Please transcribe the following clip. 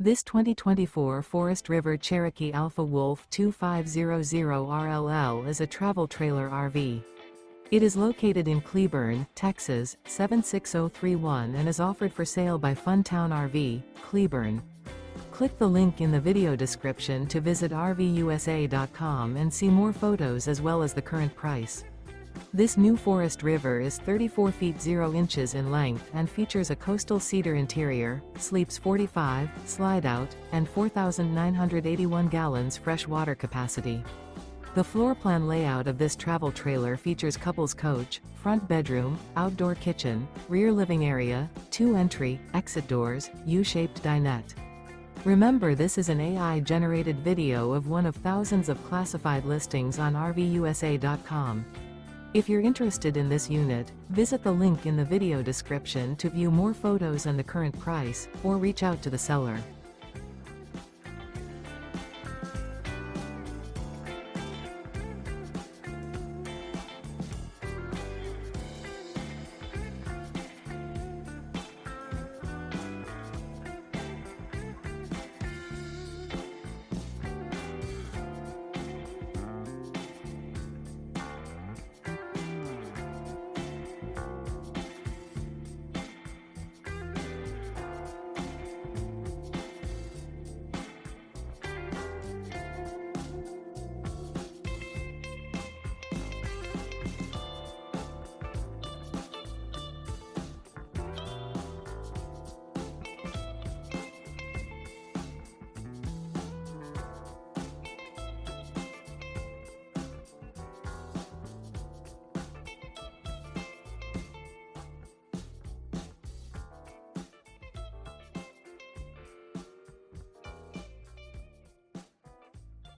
This 2024 Forest River Cherokee Alpha Wolf 2500RLL is a travel trailer RV. It is located in Cleburne, Texas, 76031 and is offered for sale by Funtown RV, Cleburne. Click the link in the video description to visit RVUSA.com and see more photos as well as the current price. This new Forest River is 34 feet 0 inches in length and features a coastal cedar interior, sleeps 45, slide-out, and 4,981 gallons fresh water capacity. The floor plan layout of this travel trailer features couples coach, front bedroom, outdoor kitchen, rear living area, 2 entry, exit doors, U-shaped dinette. Remember, this is an AI-generated video of one of thousands of classified listings on RVUSA.com. If you're interested in this unit, visit the link in the video description to view more photos and the current price, or reach out to the seller.